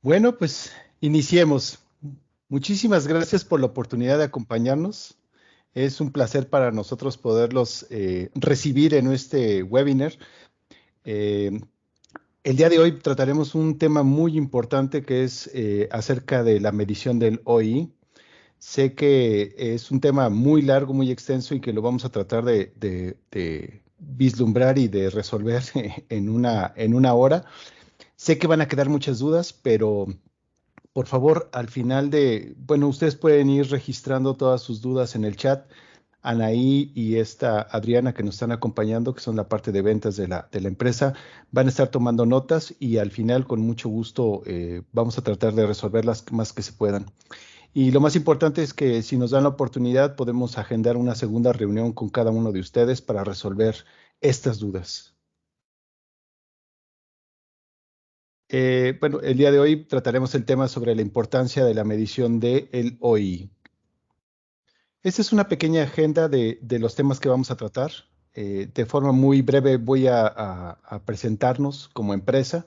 Bueno, pues iniciemos. Muchísimas gracias por la oportunidad de acompañarnos. Es un placer para nosotros poderlos recibir en este webinar. Eh, el día de hoy trataremos un tema muy importante que es acerca de la medición del OI. Sé que es un tema muy largo, muy extenso y que lo vamos a tratar de vislumbrar y de resolver en una hora. Sé que van a quedar muchas dudas, pero por favor, al final bueno, ustedes pueden ir registrando todas sus dudas en el chat. Anaí y esta Adriana que nos están acompañando, que son la parte de ventas de la empresa, van a estar tomando notas y al final, con mucho gusto, vamos a tratar de resolver las más que se puedan. Y lo más importante es que si nos dan la oportunidad, podemos agendar una segunda reunión con cada uno de ustedes para resolver estas dudas. Bueno, el día de hoy trataremos el tema sobre la importancia de la medición del OI. Esta es una pequeña agenda de los temas que vamos a tratar. De forma muy breve voy a presentarnos como empresa.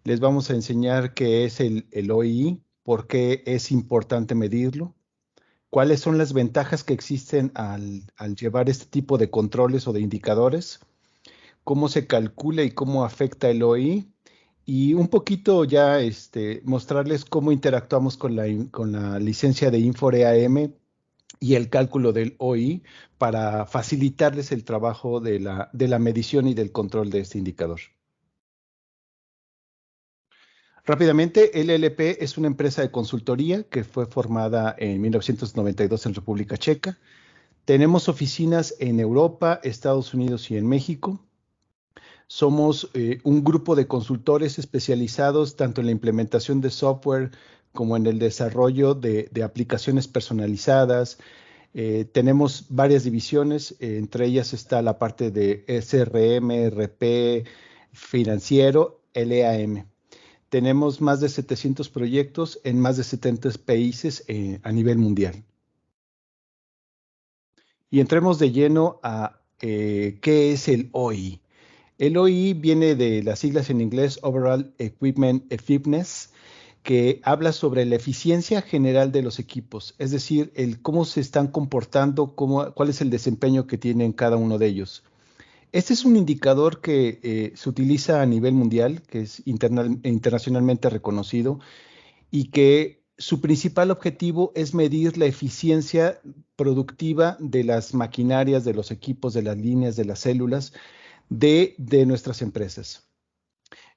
Les vamos a enseñar qué es el OI, por qué es importante medirlo, cuáles son las ventajas que existen al llevar este tipo de controles o de indicadores, cómo se calcula y cómo afecta el OI, y un poquito ya mostrarles cómo interactuamos con la licencia de InfoReAM y el cálculo del OI para facilitarles el trabajo de la medición y del control de este indicador. Rápidamente, LLP es una empresa de consultoría que fue formada en 1992 en República Checa. Tenemos oficinas en Europa, Estados Unidos y en México. Somos un grupo de consultores especializados tanto en la implementación de software como en el desarrollo de aplicaciones personalizadas. Tenemos varias divisiones, entre ellas está la parte de SRM, RP, financiero, LAM. Tenemos más de 700 proyectos en más de 70 países a nivel mundial. Y entremos de lleno a qué es el OI. El OI viene de las siglas en inglés Overall Equipment Effectiveness, que habla sobre la eficiencia general de los equipos, es decir, el cómo se están comportando, cuál es el desempeño que tienen cada uno de ellos. Este es un indicador que se utiliza a nivel mundial, que es internacionalmente reconocido y que su principal objetivo es medir la eficiencia productiva de las maquinarias, de los equipos, de las líneas, de las células de nuestras empresas.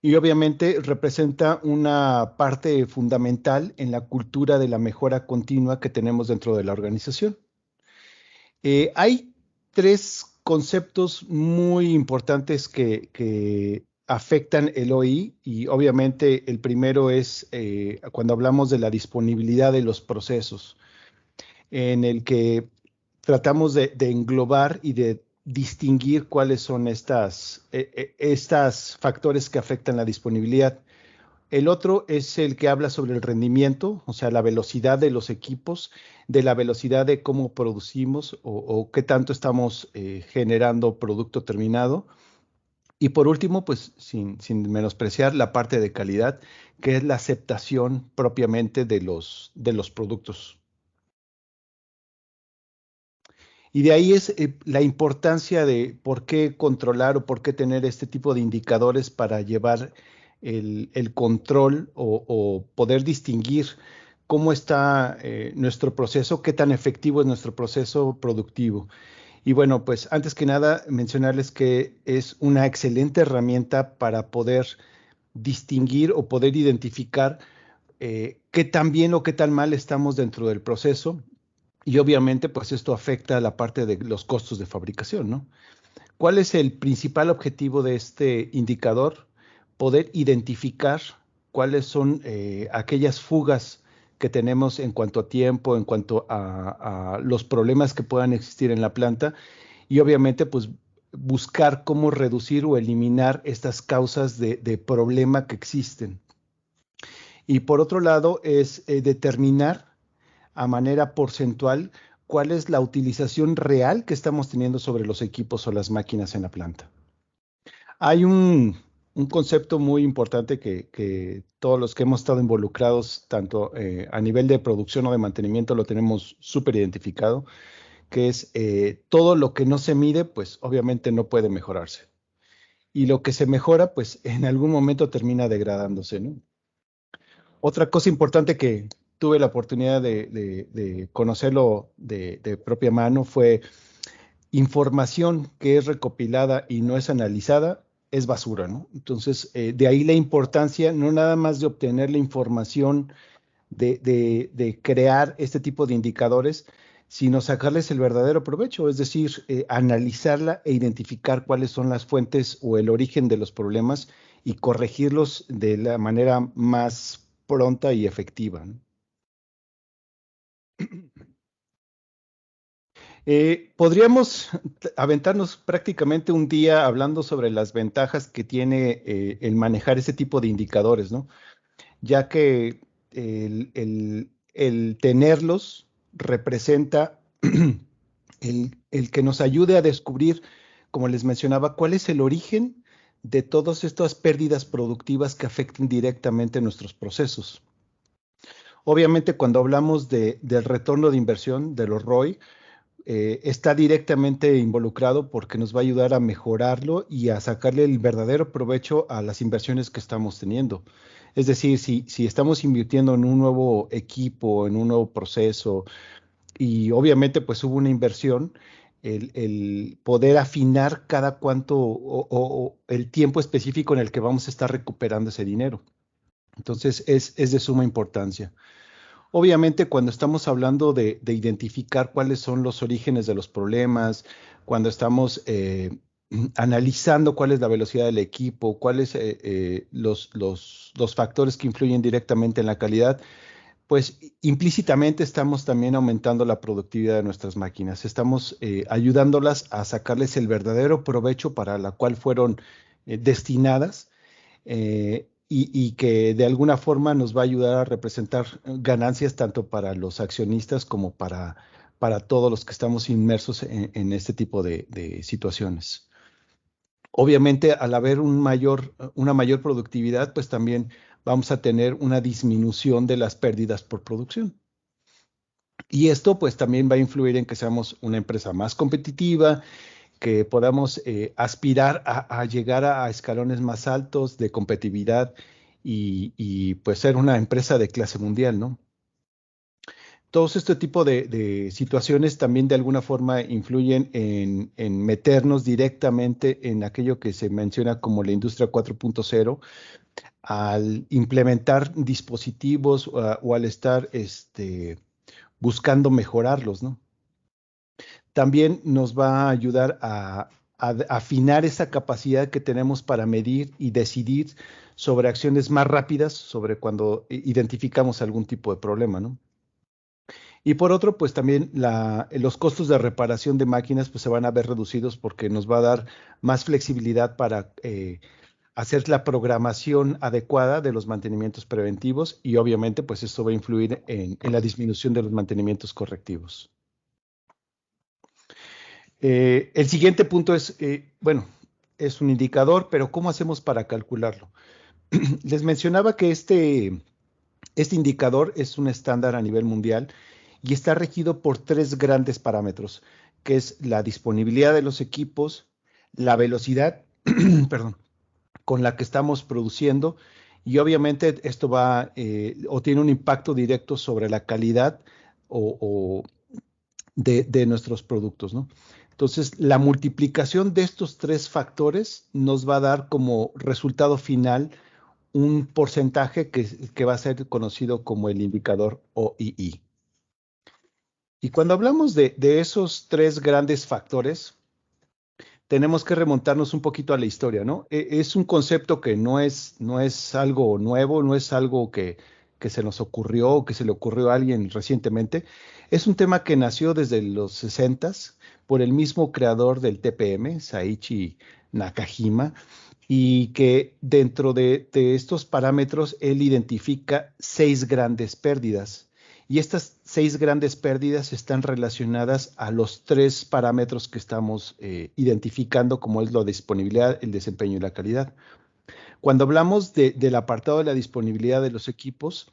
Y obviamente representa una parte fundamental en la cultura de la mejora continua que tenemos dentro de la organización. Hay tres conceptos muy importantes que afectan el OI y obviamente el primero es cuando hablamos de la disponibilidad de los procesos, en el que tratamos de englobar y de distinguir cuáles son estas factores que afectan la disponibilidad. El otro es el que habla sobre el rendimiento, o sea, la velocidad de los equipos, de la velocidad de cómo producimos o qué tanto estamos generando producto terminado. Y por último, pues sin menospreciar la parte de calidad, que es la aceptación propiamente de los productos. Y de ahí es la importancia de por qué controlar o por qué tener este tipo de indicadores para llevar el control o poder distinguir cómo está nuestro proceso, qué tan efectivo es nuestro proceso productivo. Y bueno, pues antes que nada mencionarles que es una excelente herramienta para poder distinguir o poder identificar qué tan bien o qué tan mal estamos dentro del proceso y obviamente, pues esto afecta a la parte de los costos de fabricación, ¿no? ¿Cuál es el principal objetivo de este indicador? Poder identificar cuáles son aquellas fugas que tenemos en cuanto a tiempo, en cuanto a los problemas que puedan existir en la planta y obviamente, pues buscar cómo reducir o eliminar estas causas de problema que existen. Y por otro lado, es determinar a manera porcentual cuál es la utilización real que estamos teniendo sobre los equipos o las máquinas en la planta. Hay un un concepto muy importante que todos los que hemos estado involucrados, tanto a nivel de producción o de mantenimiento, lo tenemos súper identificado, que es todo lo que no se mide, pues obviamente no puede mejorarse. Y lo que se mejora, pues en algún momento termina degradándose, ¿no? Otra cosa importante que tuve la oportunidad de conocerlo de propia mano fue información que es recopilada y no es analizada, es basura, ¿no? Entonces, de ahí la importancia, no nada más de obtener la información, de crear este tipo de indicadores, sino sacarles el verdadero provecho, es decir, analizarla e identificar cuáles son las fuentes o el origen de los problemas y corregirlos de la manera más pronta y efectiva, ¿no? Podríamos aventarnos prácticamente un día hablando sobre las ventajas que tiene el manejar ese tipo de indicadores, ¿no? Ya que el tenerlos representa el que nos ayude a descubrir, como les mencionaba, cuál es el origen de todas estas pérdidas productivas que afectan directamente nuestros procesos. Obviamente, cuando hablamos del retorno de inversión, de los ROI, está directamente involucrado porque nos va a ayudar a mejorarlo y a sacarle el verdadero provecho a las inversiones que estamos teniendo. Es decir, si estamos invirtiendo en un nuevo equipo, en un nuevo proceso, y obviamente pues hubo una inversión, el poder afinar cada cuánto o el tiempo específico en el que vamos a estar recuperando ese dinero. Entonces es de suma importancia. Obviamente, cuando estamos hablando de identificar cuáles son los orígenes de los problemas, cuando estamos analizando cuál es la velocidad del equipo, cuáles los factores que influyen directamente en la calidad, pues implícitamente estamos también aumentando la productividad de nuestras máquinas. Estamos ayudándolas a sacarles el verdadero provecho para la cual fueron destinadas, y que de alguna forma nos va a ayudar a representar ganancias tanto para los accionistas como para todos los que estamos inmersos en este tipo de situaciones. Obviamente, al haber una mayor productividad, pues también vamos a tener una disminución de las pérdidas por producción. Y esto pues también va a influir en que seamos una empresa más competitiva, que podamos aspirar a llegar a escalones más altos de competitividad y, pues ser una empresa de clase mundial, ¿no? Todos este tipo de situaciones también de alguna forma influyen en meternos directamente en aquello que se menciona como la industria 4.0 al implementar dispositivos o al estar buscando mejorarlos, ¿no? También nos va a ayudar a afinar esa capacidad que tenemos para medir y decidir sobre acciones más rápidas, sobre cuando identificamos algún tipo de problema, ¿no? Y por otro, pues también los costos de reparación de máquinas pues se van a ver reducidos porque nos va a dar más flexibilidad para hacer la programación adecuada de los mantenimientos preventivos y obviamente pues esto va a influir en la disminución de los mantenimientos correctivos. El siguiente punto es, bueno, es un indicador, pero ¿cómo hacemos para calcularlo? Les mencionaba que este indicador es un estándar a nivel mundial y está regido por tres grandes parámetros, que es la disponibilidad de los equipos, la velocidad, perdón, con la que estamos produciendo y obviamente esto va o tiene un impacto directo sobre la calidad o de nuestros productos, ¿no? Entonces, la multiplicación de estos tres factores nos va a dar como resultado final un porcentaje que va a ser conocido como el indicador OII. Y cuando hablamos de esos tres grandes factores, tenemos que remontarnos un poquito a la historia, ¿no? Es un concepto que no es algo nuevo, no es algo que se nos ocurrió o que se le ocurrió a alguien recientemente. Es un tema que nació desde los 60s por el mismo creador del TPM, Saiichi Nakajima, y que dentro de estos parámetros él identifica 6 grandes pérdidas. Y estas 6 grandes pérdidas están relacionadas a los 3 parámetros que estamos identificando, como es la disponibilidad, el desempeño y la calidad. Cuando hablamos del apartado de la disponibilidad de los equipos,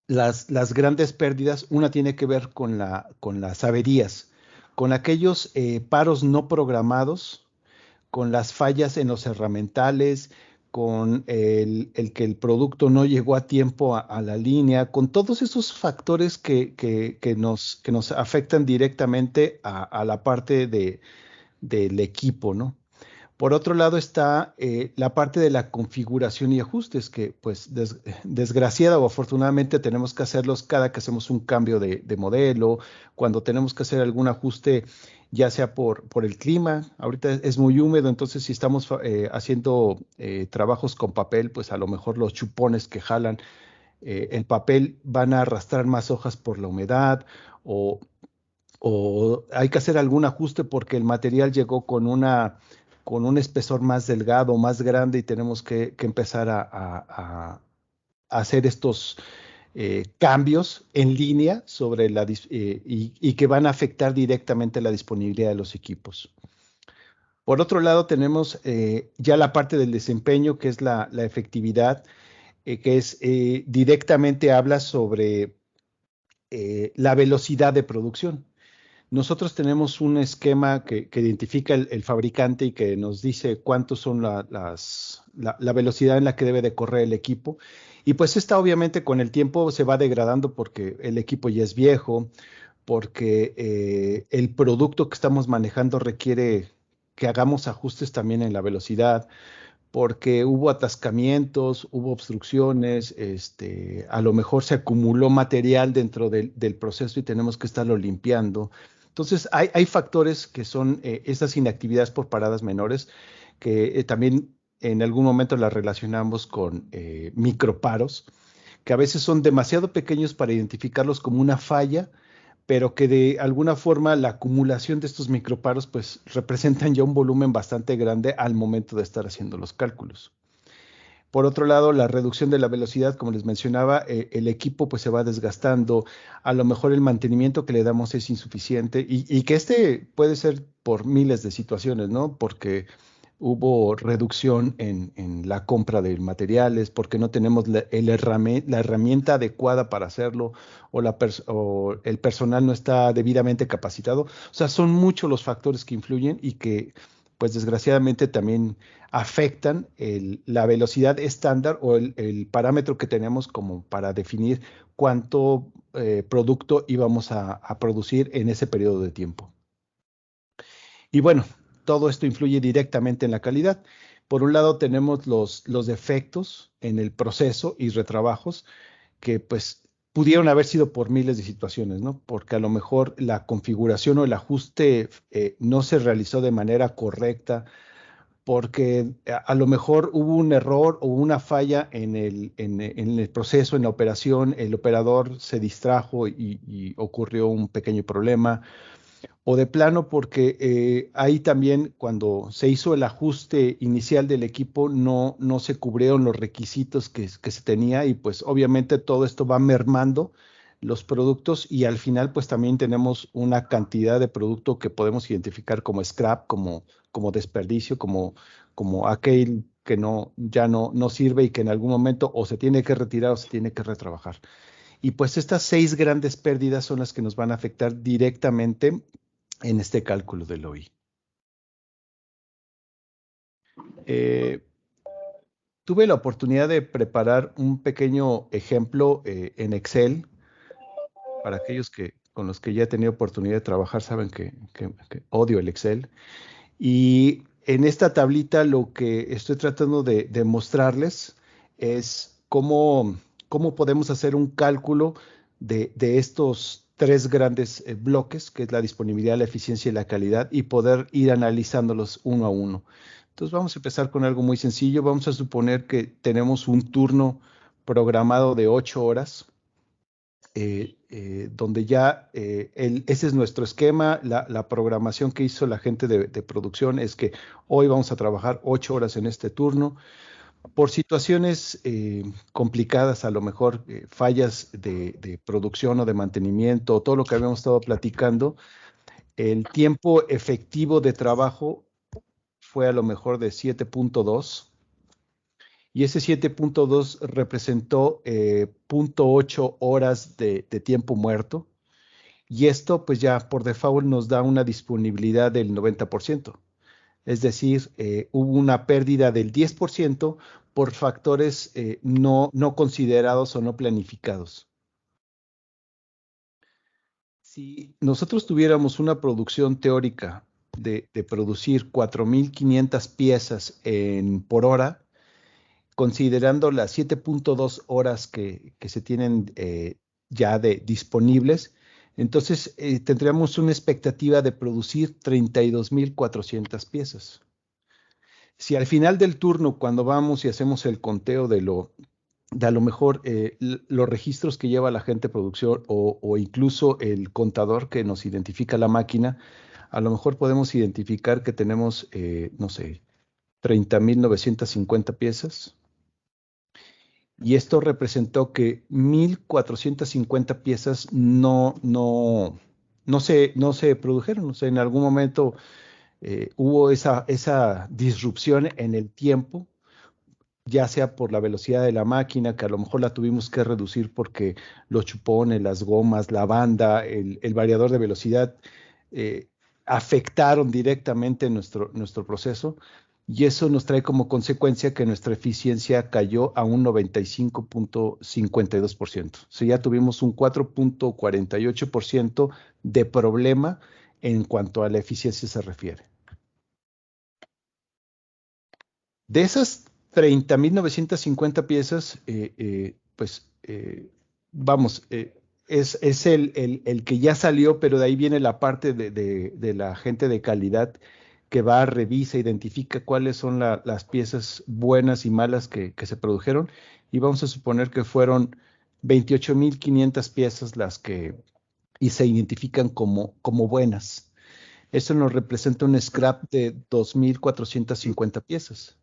las grandes pérdidas, una tiene que ver con las averías, con aquellos paros no programados, con las fallas en los herramientales, con el que el producto no llegó a tiempo a la línea, con todos esos factores que nos afectan directamente a la parte del equipo, ¿no? Por otro lado está la parte de la configuración y ajustes, que pues desgraciada o afortunadamente tenemos que hacerlos cada que hacemos un cambio de modelo, cuando tenemos que hacer algún ajuste, ya sea por el clima. Ahorita es muy húmedo, entonces si estamos haciendo trabajos con papel, pues a lo mejor los chupones que jalan el papel van a arrastrar más hojas por la humedad o o hay que hacer algún ajuste porque el material llegó con un espesor más delgado, más grande y tenemos que empezar a hacer estos cambios en línea sobre y que van a afectar directamente la disponibilidad de los equipos. Por otro lado, tenemos ya la parte del desempeño, que es la efectividad, que es directamente habla sobre la velocidad de producción. Nosotros tenemos un esquema que identifica el fabricante y que nos dice cuántos son la velocidad en la que debe de correr el equipo. Y pues esta obviamente con el tiempo se va degradando porque el equipo ya es viejo, porque el producto que estamos manejando requiere que hagamos ajustes también en la velocidad, porque hubo atascamientos, hubo obstrucciones, a lo mejor se acumuló material dentro del proceso y tenemos que estarlo limpiando. Entonces, hay factores que son esas inactividades por paradas menores, que también en algún momento las relacionamos con microparos, que a veces son demasiado pequeños para identificarlos como una falla, pero que de alguna forma la acumulación de estos microparos pues representan ya un volumen bastante grande al momento de estar haciendo los cálculos. Por otro lado, la reducción de la velocidad, como les mencionaba, el equipo pues se va desgastando, a lo mejor el mantenimiento que le damos es insuficiente y que puede ser por miles de situaciones, ¿no? Porque hubo reducción en la compra de materiales, porque no tenemos la herramienta adecuada para hacerlo o el personal no está debidamente capacitado. O sea, son muchos los factores que influyen y que pues desgraciadamente también afectan la velocidad estándar o el parámetro que tenemos como para definir cuánto producto íbamos a producir en ese periodo de tiempo. Y bueno, todo esto influye directamente en la calidad. Por un lado tenemos los defectos en el proceso y retrabajos que pues pudieron haber sido por miles de situaciones, ¿no? Porque a lo mejor la configuración o el ajuste no se realizó de manera correcta, porque a lo mejor hubo un error o una falla en el proceso, en la operación, el operador se distrajo y ocurrió un pequeño problema o de plano porque ahí también cuando se hizo el ajuste inicial del equipo no se cubrieron los requisitos que se tenía y pues obviamente todo esto va mermando los productos y al final pues también tenemos una cantidad de producto que podemos identificar como scrap, como desperdicio, como aquel que ya no sirve y que en algún momento o se tiene que retirar o se tiene que retrabajar. Y pues estas 6 grandes pérdidas son las que nos van a afectar directamente en este cálculo del OI. Eh, Tuve la oportunidad de preparar un pequeño ejemplo en Excel. Para aquellos con los que ya he tenido oportunidad de trabajar saben que odio el Excel. Y en esta tablita lo que estoy tratando de mostrarles es cómo podemos hacer un cálculo de estos 3 grandes bloques, que es la disponibilidad, la eficiencia y la calidad, y poder ir analizándolos uno a uno. Entonces vamos a empezar con algo muy sencillo. Vamos a suponer que tenemos un turno programado de 8 horas donde ya ese es nuestro esquema, la programación que hizo la gente de producción es que hoy vamos a trabajar 8 horas en este turno. Por situaciones complicadas, a lo mejor fallas de producción o de mantenimiento, todo lo que habíamos estado platicando, el tiempo efectivo de trabajo fue a lo mejor de 7.2 y ese 7.2 representó 0.8 horas de tiempo muerto, y esto pues ya por default nos da una disponibilidad del 90%. Es decir, hubo una pérdida del 10% por factores no considerados o no planificados. Si nosotros tuviéramos una producción teórica de producir 4.500 piezas por hora, considerando las 7.2 horas que se tienen ya disponibles, entonces tendríamos una expectativa de producir 32.400 piezas. Si al final del turno, cuando vamos y hacemos el conteo de a lo mejor los registros que lleva la gente de producción o incluso el contador que nos identifica la máquina, a lo mejor podemos identificar que tenemos, no sé, 30.950 piezas. Y esto representó que 1.450 piezas no se produjeron. O sea, en algún momento hubo esa disrupción en el tiempo, ya sea por la velocidad de la máquina, que a lo mejor la tuvimos que reducir porque los chupones, las gomas, la banda, el variador de velocidad eh, afectaron directamente nuestro proceso. Y eso nos trae como consecuencia que nuestra eficiencia cayó a un 95.52%. O sea, ya tuvimos un 4.48% de problema en cuanto a la eficiencia se refiere. De esas 30.950 piezas, pues vamos, es el que ya salió, pero de ahí viene la parte de la gente de calidad que va, revisa, identifica cuáles son las piezas buenas y malas que se produjeron, y vamos a suponer que fueron 28.500 piezas las que y se identifican como buenas. Eso nos representa un scrap de 2.450 piezas,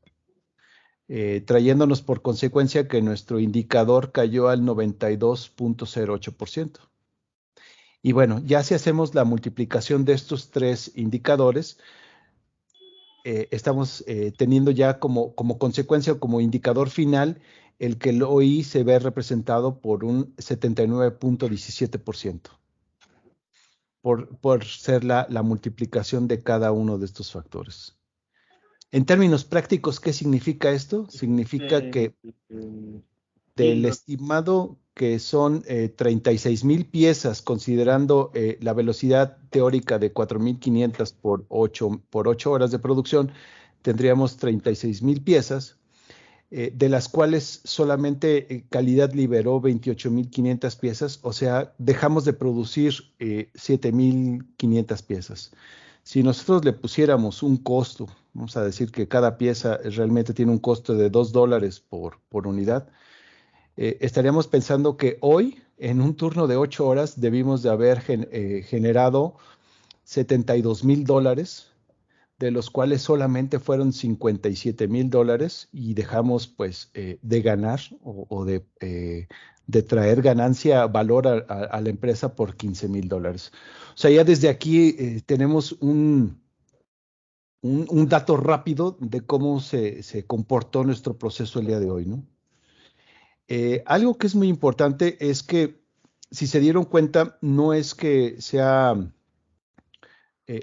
trayéndonos por consecuencia que nuestro indicador cayó al 92.08%. Y bueno, ya si hacemos la multiplicación de estos tres indicadores, estamos teniendo ya como consecuencia o como indicador final el que el OI se ve representado por un 79.17%, por ser la multiplicación de cada uno de estos factores. En términos prácticos, ¿qué significa esto? Significa que del estimado que son 36.000 piezas, considerando la velocidad teórica de 4.500 por 8 horas de producción, tendríamos 36.000 piezas, de las cuales solamente calidad liberó 28.500 piezas, o sea, dejamos de producir 7.500 piezas. Si nosotros le pusiéramos un costo, vamos a decir que cada pieza realmente tiene un costo de $2 por unidad, estaríamos pensando que hoy, en un turno de 8 horas, debimos de haber generado $72,000, de los cuales solamente fueron $57,000, y dejamos pues de ganar o de traer ganancia, valor a la empresa por $15,000. O sea, ya desde aquí tenemos un dato rápido de cómo se comportó nuestro proceso el día de hoy, ¿no? Algo que es muy importante es que, si se dieron cuenta, no es que sea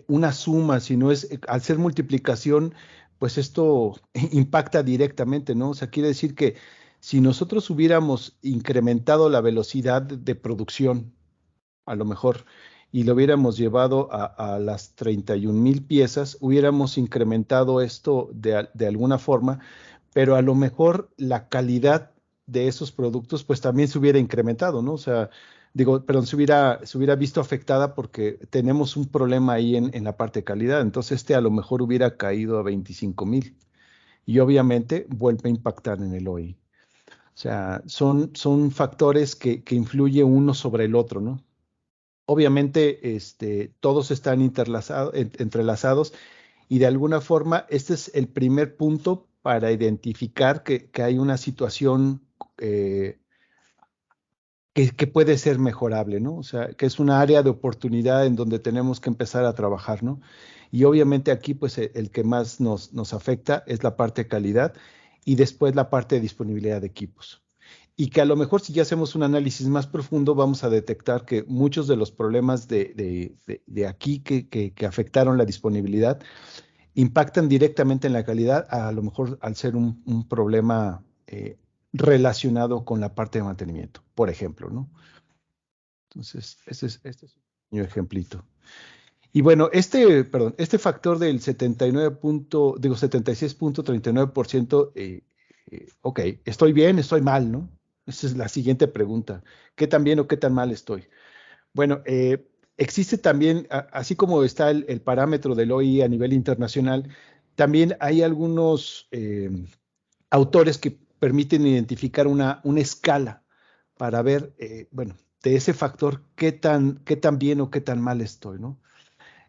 una suma, sino es al ser multiplicación, pues esto impacta directamente, ¿no? O sea, quiere decir que si nosotros hubiéramos incrementado la velocidad de producción, a lo mejor, y lo hubiéramos llevado a las 31,000 piezas, hubiéramos incrementado esto de alguna forma, pero a lo mejor la calidad de esos productos pues también se hubiera incrementado, ¿no? O sea, digo, perdón, se hubiera visto afectada porque tenemos un problema ahí en la parte de calidad. Entonces a lo mejor hubiera caído a 25,000, y obviamente vuelve a impactar en el OI. O sea, son factores que influyen uno sobre el otro, ¿no? Obviamente, todos están entrelazados, y de alguna forma este es el primer punto para identificar que hay una situación eh, que puede ser mejorable, ¿no? O sea, que es una área de oportunidad en donde tenemos que empezar a trabajar, ¿no? Y obviamente aquí, pues, el que más nos afecta es la parte de calidad, y después la parte de disponibilidad de equipos. Y que a lo mejor si ya hacemos un análisis más profundo vamos a detectar que muchos de los problemas de aquí que afectaron la disponibilidad impactan directamente en la calidad, a lo mejor al ser un problema relacionado con la parte de mantenimiento, por ejemplo, ¿no? Entonces, este es un pequeño ejemplito. Y bueno, este factor del 76.39%, ok, estoy bien, estoy mal, ¿no? Esa es la siguiente pregunta. ¿Qué tan bien o qué tan mal estoy? Bueno, existe también, así como está el parámetro del OI a nivel internacional, también hay algunos autores que permiten identificar una escala para ver, bueno, de ese factor, qué tan bien o qué tan mal estoy, ¿no?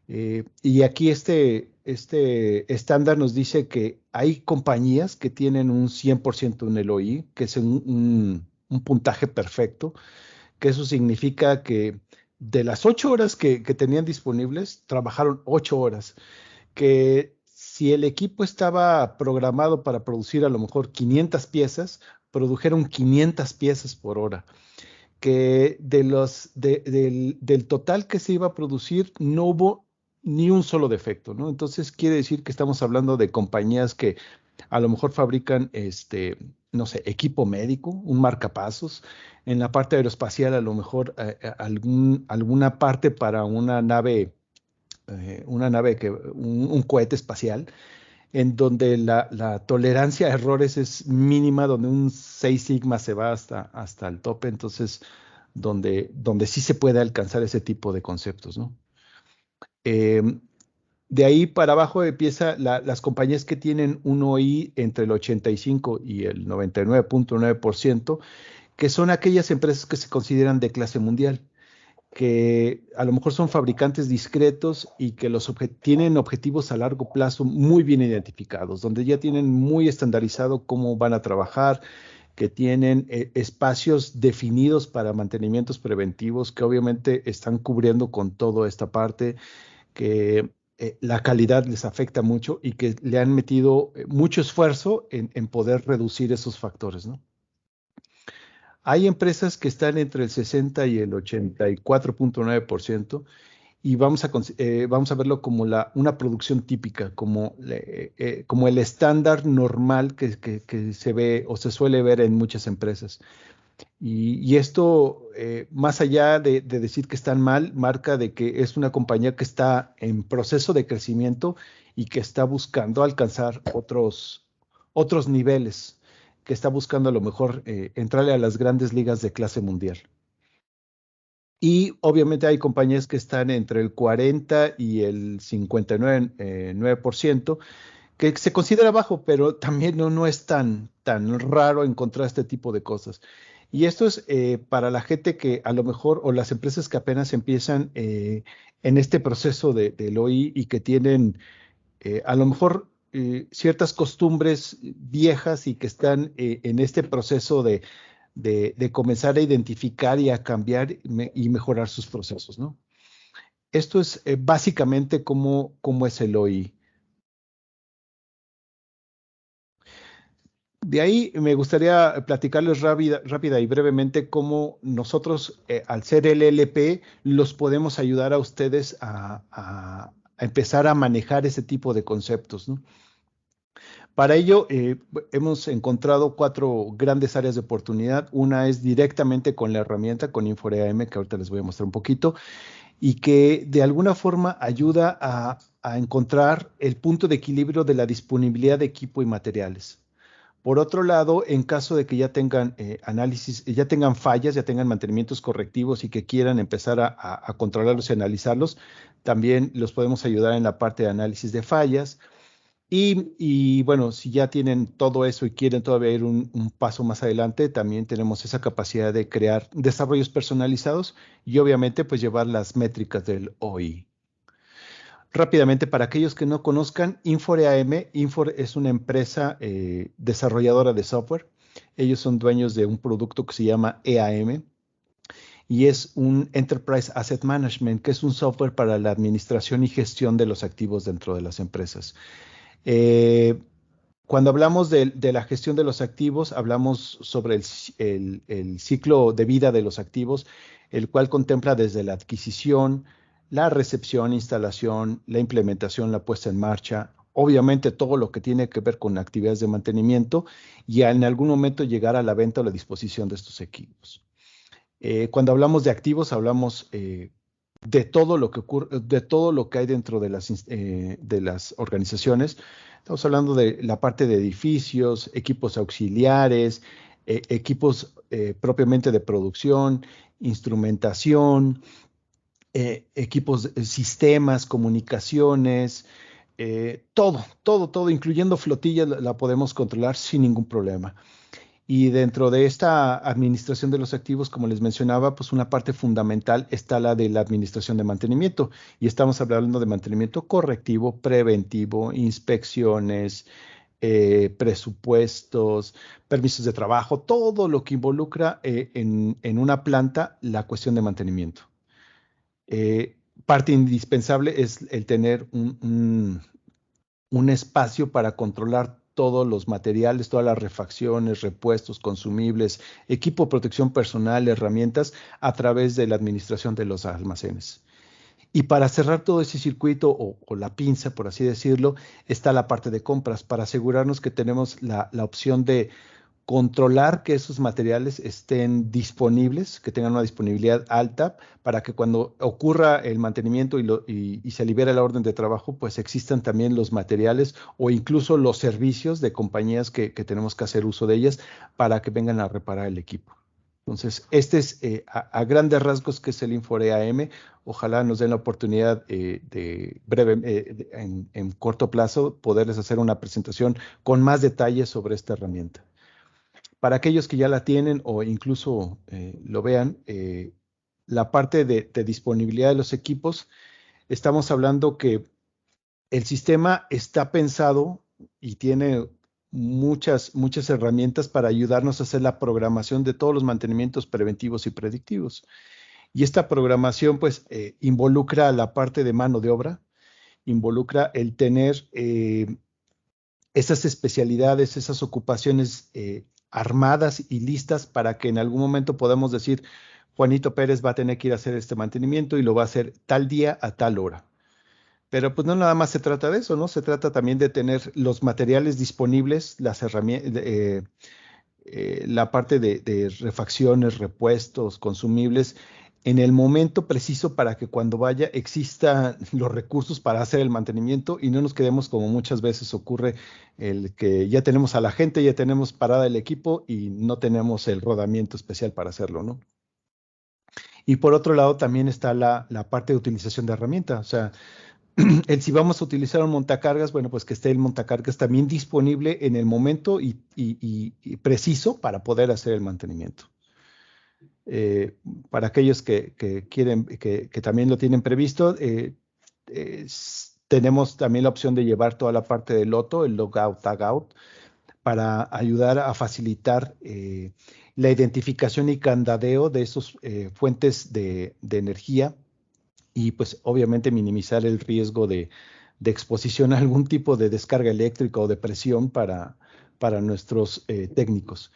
Y aquí este estándar nos dice que hay compañías que tienen un 100% en el OI, que es un puntaje perfecto, que eso significa que de las 8 horas que tenían disponibles, trabajaron 8 horas, que si el equipo estaba programado para producir a lo mejor 500 piezas, produjeron 500 piezas por hora, que del total que se iba a producir no hubo ni un solo defecto, ¿no? Entonces quiere decir que estamos hablando de compañías que a lo mejor fabrican, no sé, equipo médico, un marcapasos. En la parte aeroespacial, a lo mejor alguna parte para un cohete espacial, en donde la tolerancia a errores es mínima, donde un 6 sigma se va hasta el tope, entonces donde sí se puede alcanzar ese tipo de conceptos, ¿no? Eh, de ahí para abajo empieza las compañías que tienen un OI entre el 85 y el 99.9%, que son aquellas empresas que se consideran de clase mundial, que a lo mejor son fabricantes discretos y que tienen objetivos a largo plazo muy bien identificados, donde ya tienen muy estandarizado cómo van a trabajar, que tienen espacios definidos para mantenimientos preventivos, que obviamente están cubriendo con toda esta parte, que la calidad les afecta mucho y que le han metido mucho esfuerzo en poder reducir esos factores, ¿no? Hay empresas que están entre el 60 y el 84.9% y vamos a verlo como una producción típica, como el estándar normal que se ve o se suele ver en muchas empresas. Y esto, más allá de decir que están mal, marca de que es una compañía que está en proceso de crecimiento y que está buscando alcanzar otros niveles, que está buscando a lo mejor entrarle a las grandes ligas de clase mundial. Y obviamente hay compañías que están entre el 40 y el 59%, que se considera bajo, pero también no es tan raro encontrar este tipo de cosas. Y esto es para la gente que a lo mejor, o las empresas que apenas empiezan en este proceso del OI y que tienen a lo mejor ciertas costumbres viejas y que están en este proceso de comenzar a identificar y a cambiar y mejorar sus procesos, ¿no? Esto es básicamente cómo es el OI. De ahí me gustaría platicarles rápida y brevemente cómo nosotros, al ser LLP, los podemos ayudar a ustedes a empezar a manejar ese tipo de conceptos, ¿no? Para ello, hemos encontrado 4 grandes áreas de oportunidad. Una es directamente con la herramienta, con InforeAM, que ahorita les voy a mostrar un poquito, y que de alguna forma ayuda a encontrar el punto de equilibrio de la disponibilidad de equipo y materiales. Por otro lado, en caso de que ya tengan análisis, ya tengan fallas, ya tengan mantenimientos correctivos y que quieran empezar a controlarlos y analizarlos, también los podemos ayudar en la parte de análisis de fallas. Y bueno, si ya tienen todo eso y quieren todavía ir un paso más adelante, también tenemos esa capacidad de crear desarrollos personalizados y obviamente pues llevar las métricas del OI. Rápidamente, para aquellos que no conozcan, InforeAM, Infor es una empresa desarrolladora de software. Ellos son dueños de un producto que se llama EAM y es un Enterprise Asset Management, que es un software para la administración y gestión de los activos dentro de las empresas. Eh, Cuando hablamos de la gestión de los activos, hablamos sobre el ciclo de vida de los activos, el cual contempla desde la adquisición, la recepción, instalación, la implementación, la puesta en marcha, obviamente todo lo que tiene que ver con actividades de mantenimiento y en algún momento llegar a la venta o la disposición de estos equipos. Cuando hablamos de activos, hablamos de todo lo que ocurre, de todo lo que hay dentro de las organizaciones. Estamos hablando de la parte de edificios, equipos auxiliares, equipos propiamente de producción, instrumentación, equipos, sistemas, comunicaciones, todo, incluyendo flotillas, la podemos controlar sin ningún problema. Y dentro de esta administración de los activos, como les mencionaba, pues una parte fundamental está la de la administración de mantenimiento. Y estamos hablando de mantenimiento correctivo, preventivo, inspecciones, presupuestos, permisos de trabajo, todo lo que involucra en una planta la cuestión de mantenimiento. Parte indispensable es el tener un espacio para controlar todos los materiales, todas las refacciones, repuestos, consumibles, equipo de protección personal, herramientas a través de la administración de los almacenes. Y para cerrar todo ese circuito o la pinza, por así decirlo, está la parte de compras para asegurarnos que tenemos la opción de controlar que esos materiales estén disponibles, que tengan una disponibilidad alta, para que cuando ocurra el mantenimiento y se libere la orden de trabajo, pues existan también los materiales o incluso los servicios de compañías que tenemos que hacer uso de ellas para que vengan a reparar el equipo. Entonces, este es a grandes rasgos que es el Infor EAM. Ojalá nos den la oportunidad en corto plazo, poderles hacer una presentación con más detalles sobre esta herramienta. Para aquellos que ya la tienen o incluso lo vean, la parte de disponibilidad de los equipos, estamos hablando que el sistema está pensado y tiene muchas herramientas para ayudarnos a hacer la programación de todos los mantenimientos preventivos y predictivos. Y esta programación, pues, involucra la parte de mano de obra, involucra el tener esas especialidades, esas ocupaciones armadas y listas para que en algún momento podamos decir, Juanito Pérez va a tener que ir a hacer este mantenimiento y lo va a hacer tal día a tal hora. Pero pues no nada más se trata de eso, ¿no? Se trata también de tener los materiales disponibles, las herramientas, la parte de refacciones, repuestos, consumibles, en el momento preciso para que cuando vaya existan los recursos para hacer el mantenimiento y no nos quedemos como muchas veces ocurre el que ya tenemos a la gente, ya tenemos parada el equipo y no tenemos el rodamiento especial para hacerlo, ¿no? Y por otro lado también está la parte de utilización de herramientas, o sea, si vamos a utilizar un montacargas, bueno, pues que esté el montacargas también disponible en el momento y preciso para poder hacer el mantenimiento. Para aquellos que quieren, que también lo tienen previsto, tenemos también la opción de llevar toda la parte del loto, el logout, tagout, para ayudar a facilitar la identificación y candadeo de esos fuentes de energía y pues obviamente minimizar el riesgo de exposición a algún tipo de descarga eléctrica o de presión para nuestros técnicos.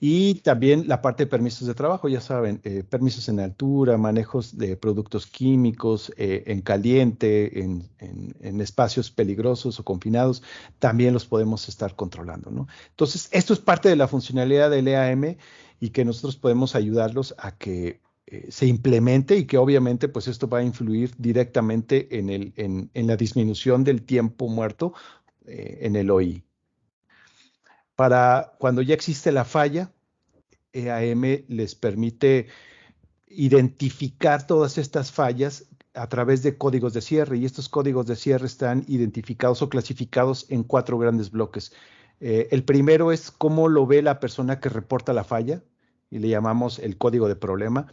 Y también la parte de permisos de trabajo, ya saben, permisos en altura, manejos de productos químicos en caliente, en espacios peligrosos o confinados, también los podemos estar controlando, ¿no? Entonces, esto es parte de la funcionalidad del EAM y que nosotros podemos ayudarlos a que se implemente y que obviamente pues esto va a influir directamente en la disminución del tiempo muerto en el OI. Para cuando ya existe la falla, EAM les permite identificar todas estas fallas a través de códigos de cierre y estos códigos de cierre están identificados o clasificados en 4 grandes bloques. El primero es cómo lo ve la persona que reporta la falla y le llamamos el código de problema,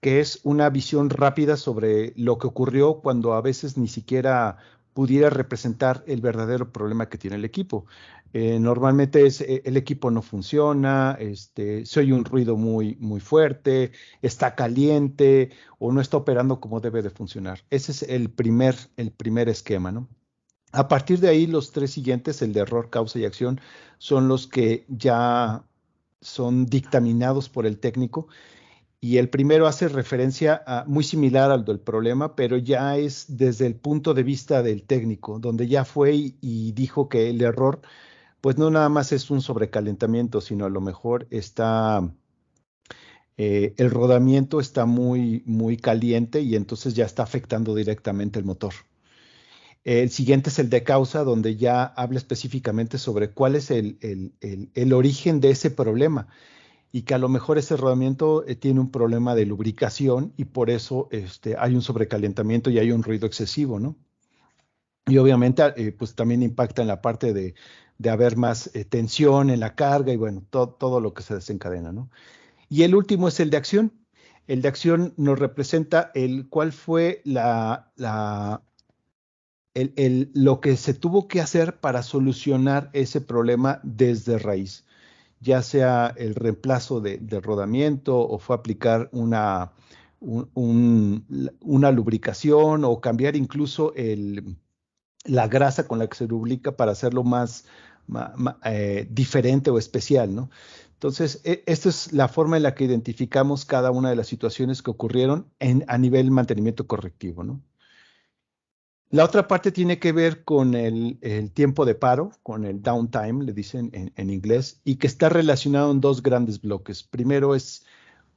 que es una visión rápida sobre lo que ocurrió cuando a veces ni siquiera pudiera representar el verdadero problema que tiene el equipo. Normalmente es el equipo no funciona, se oye un ruido muy fuerte, está caliente o no está operando como debe de funcionar. Ese es el primer esquema, ¿no? A partir de ahí, los tres siguientes, el de error, causa y acción, son los que ya son dictaminados por el técnico. Y el primero hace referencia muy similar al del problema, pero ya es desde el punto de vista del técnico, donde ya fue y dijo que el error, pues no nada más es un sobrecalentamiento, sino a lo mejor el rodamiento está muy caliente y entonces ya está afectando directamente el motor. El siguiente es el de causa, donde ya habla específicamente sobre cuál es el origen de ese problema y que a lo mejor ese rodamiento tiene un problema de lubricación y por eso hay un sobrecalentamiento y hay un ruido excesivo, ¿no? Y obviamente, pues también impacta en la parte de haber más tensión en la carga y bueno, todo lo que se desencadena, ¿no? Y el último es el de acción. El de acción nos representa cuál fue lo que se tuvo que hacer para solucionar ese problema desde raíz, ya sea el reemplazo de rodamiento o fue aplicar una lubricación o cambiar incluso la grasa con la que se lubrica para hacerlo más diferente o especial, ¿no? Entonces, esta es la forma en la que identificamos cada una de las situaciones que ocurrieron a nivel mantenimiento correctivo, ¿no? La otra parte tiene que ver con el tiempo de paro, con el downtime, le dicen en inglés, y que está relacionado en dos grandes bloques. Primero es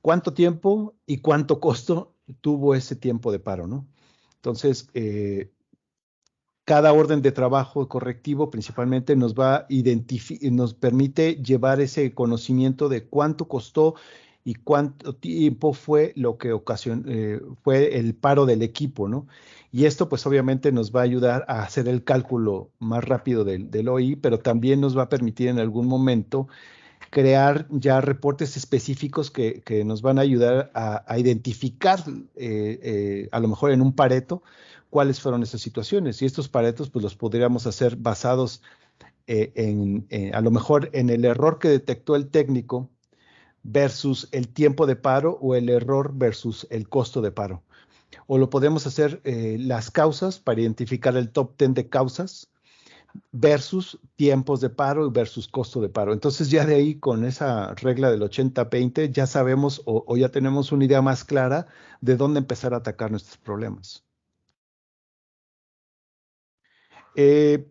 cuánto tiempo y cuánto costo tuvo ese tiempo de paro, ¿no? Entonces, cada orden de trabajo correctivo principalmente nos permite llevar ese conocimiento de cuánto costó y cuánto tiempo fue lo que fue el paro del equipo, ¿no? Y esto pues obviamente nos va a ayudar a hacer el cálculo más rápido del OI, pero también nos va a permitir en algún momento crear ya reportes específicos que nos van a ayudar a identificar, a lo mejor en un Pareto, cuáles fueron esas situaciones. Y estos Paretos, pues los podríamos hacer basados a lo mejor en el error que detectó el técnico versus el tiempo de paro o el error versus el costo de paro. O lo podemos hacer las causas para identificar el top 10 de causas versus tiempos de paro y versus costo de paro. Entonces ya de ahí con esa regla del 80-20 ya sabemos o ya tenemos una idea más clara de dónde empezar a atacar nuestros problemas. Eh,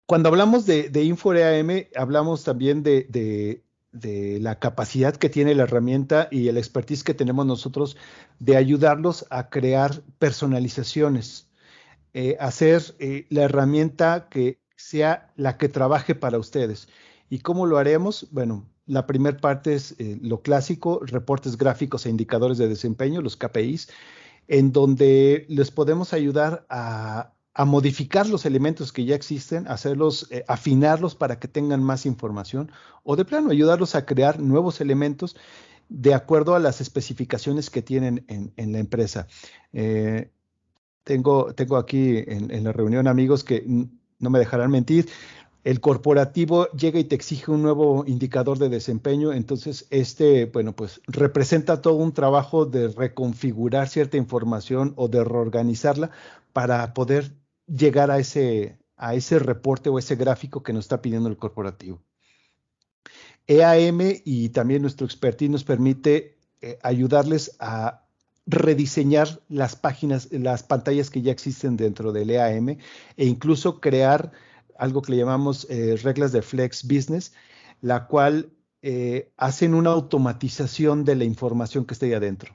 Cuando hablamos de InfoEAM, hablamos también de la capacidad que tiene la herramienta y el expertise que tenemos nosotros de ayudarlos a crear personalizaciones, hacer la herramienta que sea la que trabaje para ustedes. ¿Y cómo lo haremos? Bueno, la primera parte es lo clásico, reportes gráficos e indicadores de desempeño, los KPIs, en donde les podemos ayudar a modificar los elementos que ya existen, hacerlos, afinarlos para que tengan más información o de plano ayudarlos a crear nuevos elementos de acuerdo a las especificaciones que tienen en la empresa. Eh, tengo aquí en la reunión amigos que no me dejarán mentir. El corporativo llega y te exige un nuevo indicador de desempeño, entonces bueno, pues representa todo un trabajo de reconfigurar cierta información o de reorganizarla para poder llegar a ese reporte o ese gráfico que nos está pidiendo el corporativo. EAM y también nuestro expertise nos permite ayudarles a rediseñar las páginas, las pantallas que ya existen dentro del EAM e incluso crear algo que le llamamos reglas de Flex Business, la cual hacen una automatización de la información que está ahí adentro.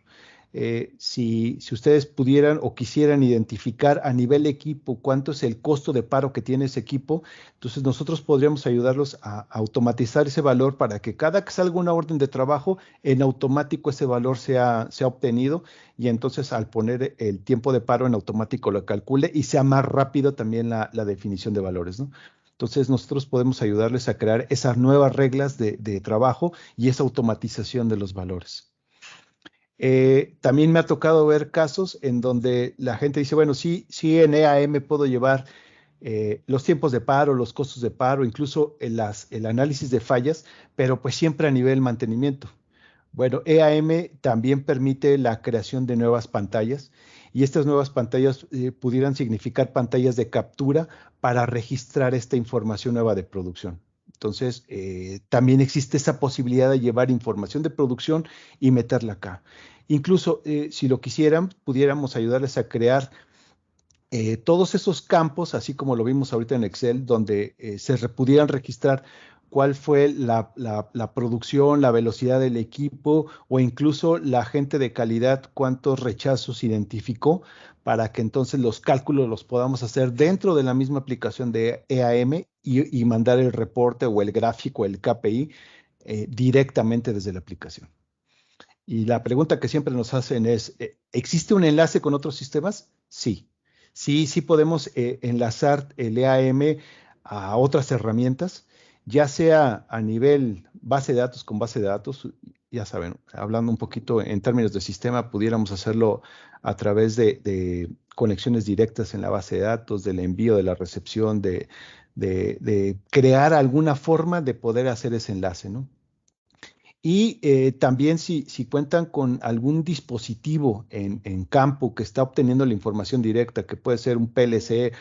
Si ustedes pudieran o quisieran identificar a nivel equipo cuánto es el costo de paro que tiene ese equipo, entonces nosotros podríamos ayudarlos a automatizar ese valor para que cada que salga una orden de trabajo, en automático ese valor sea obtenido y entonces al poner el tiempo de paro en automático lo calcule y sea más rápido también la definición de valores, ¿no? Entonces nosotros podemos ayudarles a crear esas nuevas reglas de trabajo y esa automatización de los valores. También me ha tocado ver casos en donde la gente dice, bueno, sí en EAM puedo llevar los tiempos de paro, los costos de paro, incluso el análisis de fallas, pero pues siempre a nivel mantenimiento. Bueno, EAM también permite la creación de nuevas pantallas y estas nuevas pantallas pudieran significar pantallas de captura para registrar esta información nueva de producción. Entonces, también existe esa posibilidad de llevar información de producción y meterla acá. Incluso, si lo quisieran, pudiéramos ayudarles a crear todos esos campos, así como lo vimos ahorita en Excel, donde pudieran registrar cuál fue la producción, la velocidad del equipo o incluso la gente de calidad, cuántos rechazos identificó, para que entonces los cálculos los podamos hacer dentro de la misma aplicación de EAM y mandar el reporte o el gráfico, el KPI, directamente desde la aplicación. Y la pregunta que siempre nos hacen es, ¿existe un enlace con otros sistemas? Sí. Sí podemos enlazar el EAM a otras herramientas, ya sea a nivel base de datos con base de datos, ya saben, hablando un poquito en términos de sistema, pudiéramos hacerlo a través de conexiones directas en la base de datos, del envío, de la recepción, de crear alguna forma de poder hacer ese enlace, ¿no? Y también si cuentan con algún dispositivo en campo que está obteniendo la información directa, que puede ser un PLC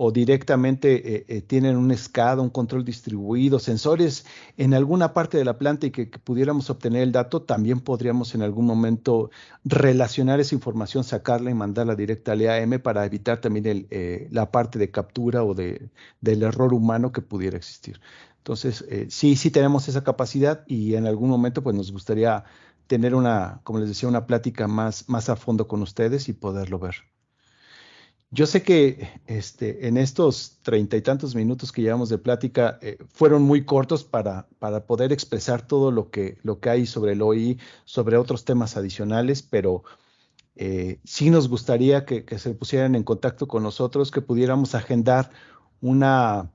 o directamente tienen un SCADA, un control distribuido, sensores en alguna parte de la planta y que pudiéramos obtener el dato, también podríamos en algún momento relacionar esa información, sacarla y mandarla directa al EAM para evitar también la parte de captura o del error humano que pudiera existir. Entonces, sí tenemos esa capacidad y en algún momento pues nos gustaría tener como les decía, una plática más a fondo con ustedes y poderlo ver. Yo sé que en estos 30 y tantos minutos que llevamos de plática fueron muy cortos para poder expresar todo lo que hay sobre el OI, sobre otros temas adicionales, pero sí nos gustaría que se pusieran en contacto con nosotros, que pudiéramos agendar una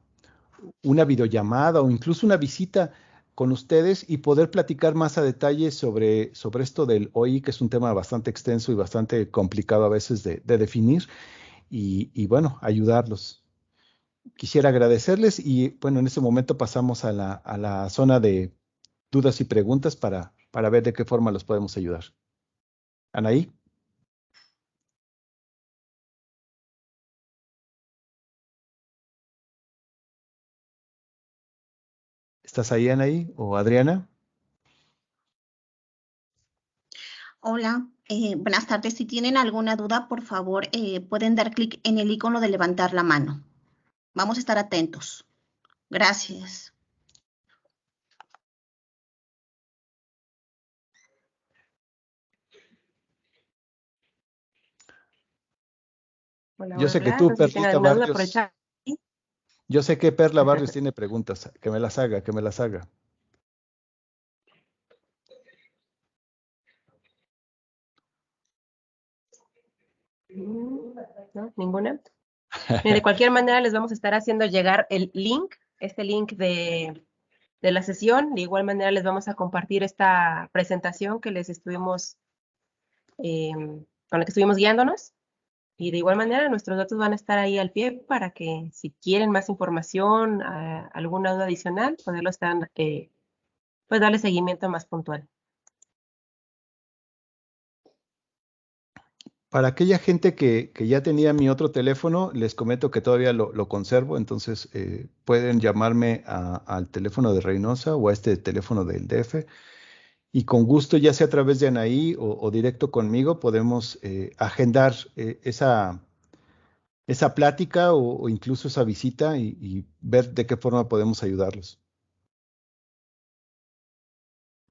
una videollamada o incluso una visita con ustedes y poder platicar más a detalle sobre esto del OI, que es un tema bastante extenso y bastante complicado a veces de definir y bueno, ayudarlos. Quisiera agradecerles y bueno, en este momento pasamos a la zona de dudas y preguntas para ver de qué forma los podemos ayudar. Anaí. ¿Estás ahí, Anaí o Adriana? Hola, buenas tardes. Si tienen alguna duda, por favor, pueden dar clic en el icono de levantar la mano. Vamos a estar atentos. Gracias. Hola, Yo sé que hola. tú, No sé si tienen Perlita alguna duda por el Barrios, chat. yo sé que Perla Barrios tiene preguntas, que me las haga, que me las haga. ¿No? ¿Ninguna? De cualquier manera, les vamos a estar haciendo llegar el link, este link de la sesión. De igual manera, les vamos a compartir esta presentación que les estuvimos, con la que estuvimos guiándonos. Y de igual manera, nuestros datos van a estar ahí al pie para que si quieren más información, alguna duda adicional, poderlo estar, pues darle seguimiento más puntual. Para aquella gente que ya tenía mi otro teléfono, les comento que todavía lo conservo, entonces pueden llamarme al teléfono de Reynosa o a este teléfono del DF y con gusto, ya sea a través de Anaí o directo conmigo, podemos agendar esa plática o incluso esa visita y ver de qué forma podemos ayudarlos.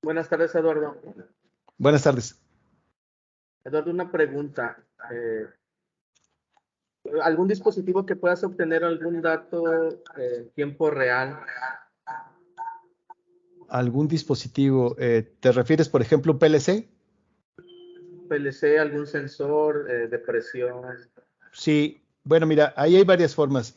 Buenas tardes, Eduardo. Buenas tardes. Eduardo, una pregunta. ¿Algún dispositivo que puedas obtener algún dato en tiempo real? ¿Algún dispositivo? ¿Te refieres, por ejemplo, un PLC? PLC, algún sensor de presión. Sí, bueno, mira, ahí hay varias formas.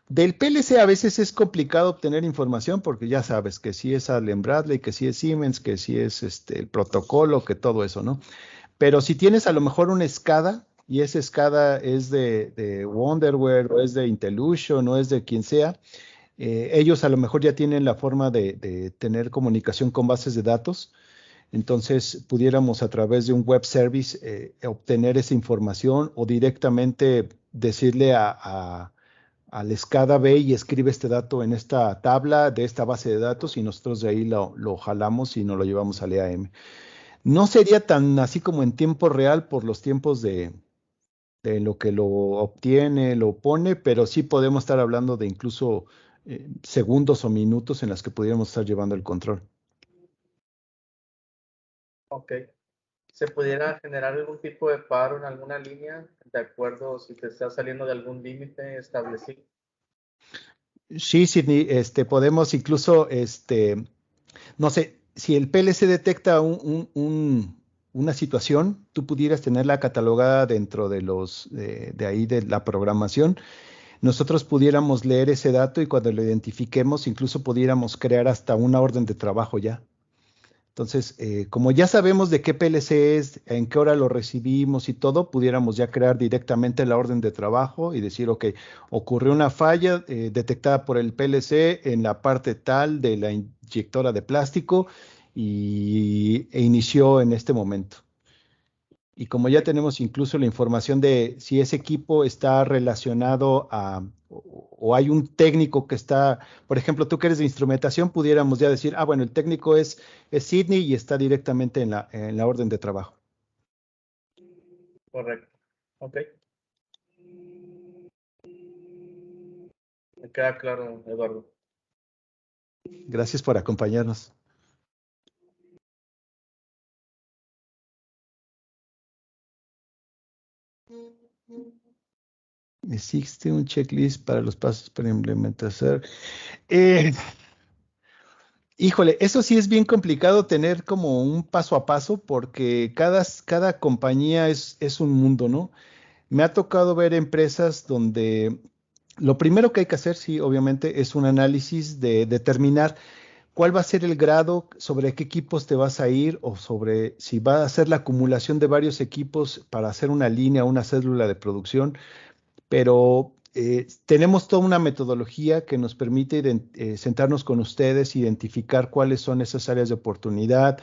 Del PLC a veces es complicado obtener información porque ya sabes que si es Allen Bradley, que si es Siemens, que si es el protocolo, que todo eso, ¿no? Pero si tienes a lo mejor un SCADA y ese SCADA es de Wonderware o es de Intellusion o es de quien sea, Ellos a lo mejor ya tienen la forma de tener comunicación con bases de datos, entonces pudiéramos a través de un web service obtener esa información o directamente decirle al SCADA ve y escribe este dato en esta tabla de esta base de datos y nosotros de ahí lo jalamos y nos lo llevamos al EAM. No sería tan así como en tiempo real por los tiempos de lo que lo obtiene, lo pone, pero sí podemos estar hablando de incluso segundos o minutos en las que pudiéramos estar llevando el control. Ok. ¿Se pudiera generar algún tipo de paro en alguna línea, de acuerdo si te está saliendo de algún límite establecido? Sí, Sidney, podemos incluso, no sé, si el PLC detecta una situación, tú pudieras tenerla catalogada dentro de ahí de la programación. Nosotros pudiéramos leer ese dato y cuando lo identifiquemos, incluso pudiéramos crear hasta una orden de trabajo ya. Entonces, como ya sabemos de qué PLC es, en qué hora lo recibimos y todo, pudiéramos ya crear directamente la orden de trabajo y decir, ok, ocurrió una falla detectada por el PLC en la parte tal de la inyectora de plástico e inició en este momento. Y como ya tenemos incluso la información de si ese equipo está relacionado o hay un técnico que está, por ejemplo, tú que eres de instrumentación, pudiéramos ya decir, ah, bueno, el técnico es Sidney y está directamente en la orden de trabajo. Correcto. Ok. Me queda claro, Eduardo. Gracias por acompañarnos. ¿Existe un checklist para los pasos para implementar? Híjole, eso sí es bien complicado tener como un paso a paso porque cada compañía es un mundo, ¿no? Me ha tocado ver empresas donde lo primero que hay que hacer, sí, obviamente, es un análisis de determinar cuál va a ser el grado, sobre qué equipos te vas a ir o sobre si va a ser la acumulación de varios equipos para hacer una línea, una célula de producción, pero tenemos toda una metodología que nos permite sentarnos con ustedes, identificar cuáles son esas áreas de oportunidad,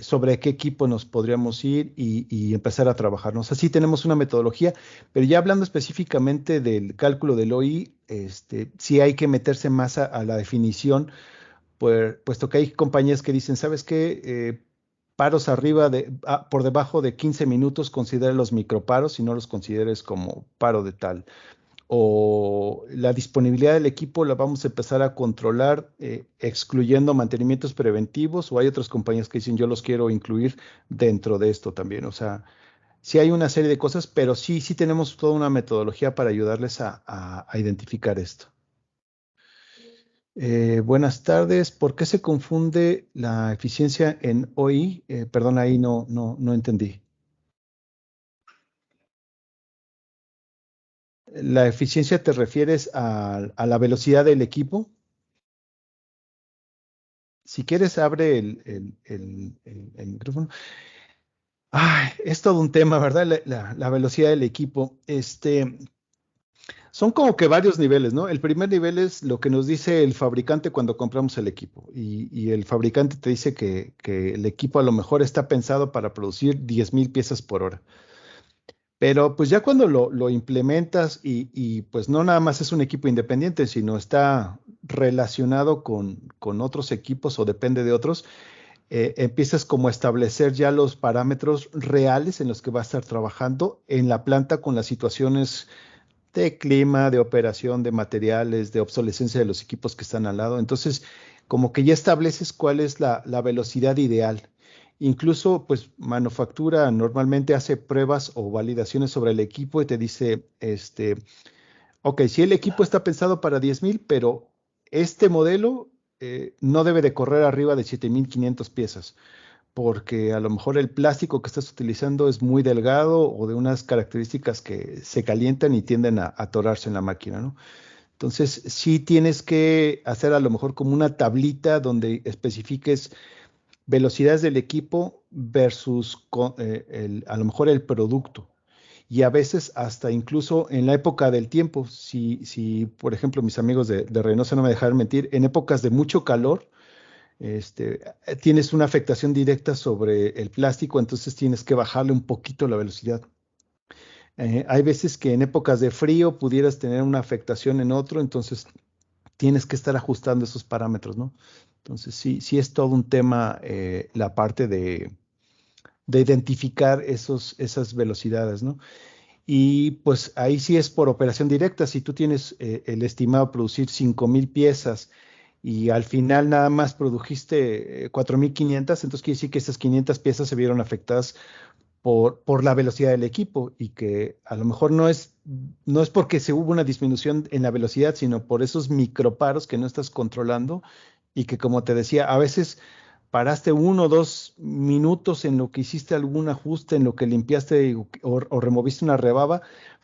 sobre qué equipo nos podríamos ir y empezar a trabajarnos. Así tenemos una metodología, pero ya hablando específicamente del cálculo del OI, sí hay que meterse más a la definición, puesto que hay compañías que dicen, ¿sabes qué? Paros por debajo de 15 minutos, considera los microparos y no los consideres como paro de tal. O la disponibilidad del equipo la vamos a empezar a controlar excluyendo mantenimientos preventivos, o hay otras compañías que dicen yo los quiero incluir dentro de esto también. O sea, sí hay una serie de cosas, pero sí tenemos toda una metodología para ayudarles a identificar esto. Buenas tardes. ¿Por qué se confunde la eficiencia en OI? Perdón, ahí no entendí. ¿La eficiencia te refieres a la velocidad del equipo? Si quieres, abre el micrófono. Ay, es todo un tema, ¿verdad? La velocidad del equipo. Son como que varios niveles, ¿no? El primer nivel es lo que nos dice el fabricante cuando compramos el equipo. Y el fabricante te dice que el equipo a lo mejor está pensado para producir 10,000 piezas por hora. Pero pues ya cuando lo implementas pues no nada más es un equipo independiente, sino está relacionado con otros equipos o depende de otros, empiezas como a establecer ya los parámetros reales en los que va a estar trabajando en la planta con las situaciones de clima, de operación, de materiales, de obsolescencia de los equipos que están al lado. Entonces, como que ya estableces cuál es la velocidad ideal. Incluso, pues, manufactura normalmente hace pruebas o validaciones sobre el equipo y te dice, ok, si el equipo está pensado para 10,000, pero este modelo no debe de correr arriba de 7,500 piezas, porque a lo mejor el plástico que estás utilizando es muy delgado o de unas características que se calientan y tienden a atorarse en la máquina, ¿no? Entonces, sí tienes que hacer a lo mejor como una tablita donde especifiques velocidades del equipo versus a lo mejor el producto. y a veces hasta incluso en la época del tiempo. Si por ejemplo, mis amigos de Reynosa no me dejaron mentir, en épocas de mucho calor, tienes una afectación directa sobre el plástico, entonces tienes que bajarle un poquito la velocidad. Hay veces que en épocas de frío pudieras tener una afectación en otro, entonces tienes que estar ajustando esos parámetros, ¿no? Entonces sí es todo un tema, la parte de identificar esas velocidades, ¿no? Y pues ahí sí es por operación directa. Si tú tienes el estimado producir 5,000 piezas y al final nada más produjiste 4,500, entonces quiere decir que esas 500 piezas se vieron afectadas por la velocidad del equipo y que a lo mejor no es porque se hubo una disminución en la velocidad, sino por esos microparos que no estás controlando y que, como te decía, a veces paraste 1 o 2 minutos en lo que hiciste algún ajuste, en lo que limpiaste o removiste una rebaba,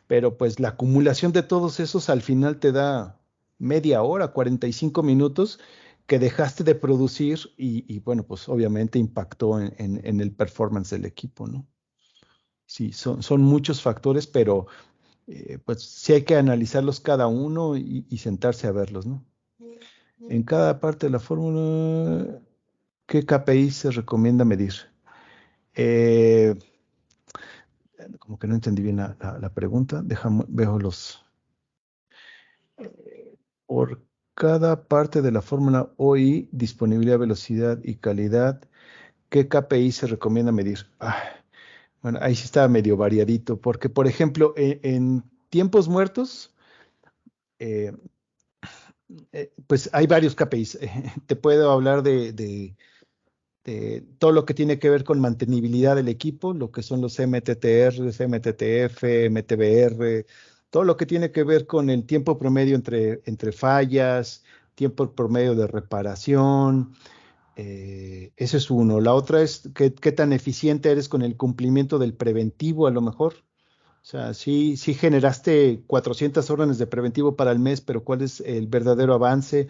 pero pues la acumulación de todos esos al final te da media hora, 45 minutos que dejaste de producir y bueno, pues obviamente impactó en el performance del equipo, ¿no? Sí, son muchos factores, pero pues sí hay que analizarlos cada uno y sentarse a verlos, ¿no? En cada parte de la fórmula, ¿qué KPI se recomienda medir? Eh, Como que no entendí bien la pregunta. Veo por cada parte de la fórmula OI, disponibilidad, velocidad y calidad, ¿qué KPI se recomienda medir? Bueno, ahí sí está medio variadito, porque por ejemplo, en tiempos muertos, eh, pues hay varios KPIs. Te puedo hablar de todo lo que tiene que ver con mantenibilidad del equipo, lo que son los MTTR, MTTF, MTBR, todo lo que tiene que ver con el tiempo promedio entre fallas, tiempo promedio de reparación. Ese es uno. La otra es qué tan eficiente eres con el cumplimiento del preventivo, a lo mejor. O sea, sí generaste 400 órdenes de preventivo para el mes, pero ¿cuál es el verdadero avance?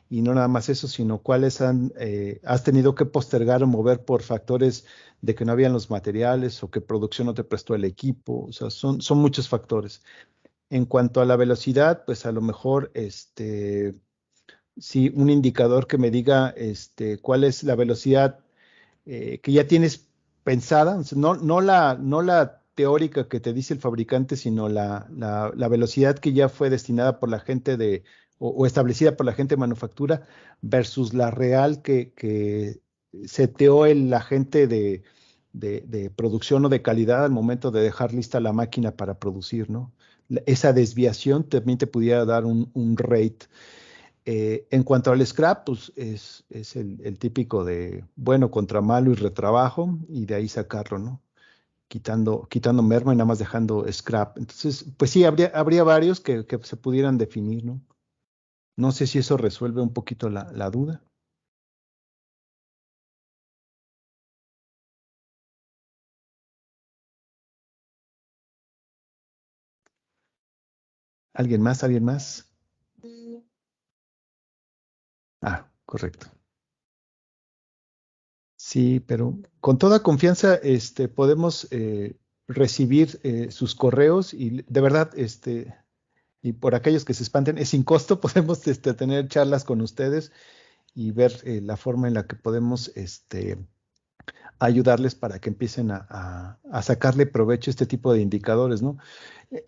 Y no nada más eso, sino cuáles has tenido que postergar o mover por factores de que no habían los materiales o que producción no te prestó el equipo. O sea, son muchos factores. En cuanto a la velocidad, pues a lo mejor, sí, un indicador que me diga, cuál es la velocidad que ya tienes pensada, o sea, no la teórica que te dice el fabricante, sino la velocidad que ya fue destinada por la gente o establecida por la gente de manufactura versus la real que seteó el agente de producción o de calidad al momento de dejar lista la máquina para producir, ¿no? Esa desviación también te pudiera dar un rate. En cuanto al scrap, pues es el típico de bueno contra malo y retrabajo, y de ahí sacarlo, ¿no? Quitando merma y nada más dejando scrap. Entonces, pues sí, habría varios que se pudieran definir, ¿no? No sé si eso resuelve un poquito la duda. ¿Alguien más? ¿Alguien más? Correcto. Sí, pero con toda confianza, podemos recibir sus correos y de verdad, y por aquellos que se espanten, es sin costo, podemos tener charlas con ustedes y ver la forma en la que podemos ayudarles para que empiecen a sacarle provecho a este tipo de indicadores, ¿no?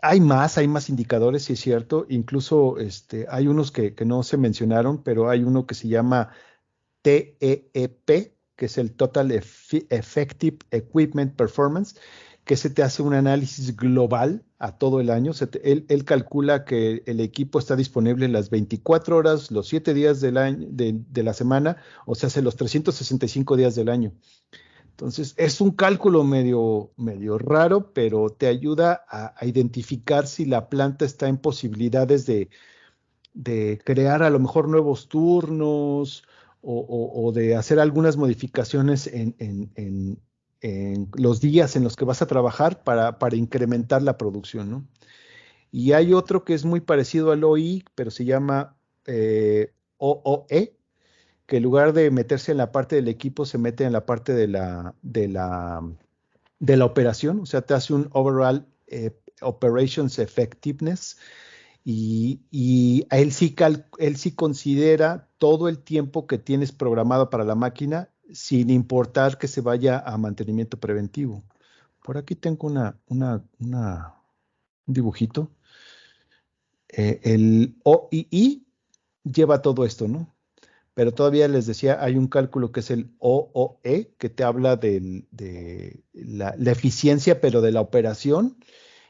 Hay más indicadores, sí es cierto, incluso hay unos que no se mencionaron, pero hay uno que se llama TEEP, que es el Total Effective Equipment Performance, que se te hace un análisis global a todo el año. Él calcula que el equipo está disponible las 24 horas, los 7 días del año, de la semana, o sea, hace los 365 días del año. Entonces, es un cálculo medio raro, pero te ayuda a identificar si la planta está en posibilidades de crear a lo mejor nuevos turnos o de hacer algunas modificaciones en los días en los que vas a trabajar para incrementar la producción, ¿no? Y hay otro que es muy parecido al OI, pero se llama OOE, que en lugar de meterse en la parte del equipo, se mete en la parte de la operación, o sea, te hace un overall Operations Effectiveness, y él sí considera todo el tiempo que tienes programado para la máquina, sin importar que se vaya a mantenimiento preventivo. Por aquí tengo un dibujito. El OII lleva todo esto, ¿no? Pero todavía les decía, hay un cálculo que es el OOE, que te habla de la eficiencia, pero de la operación,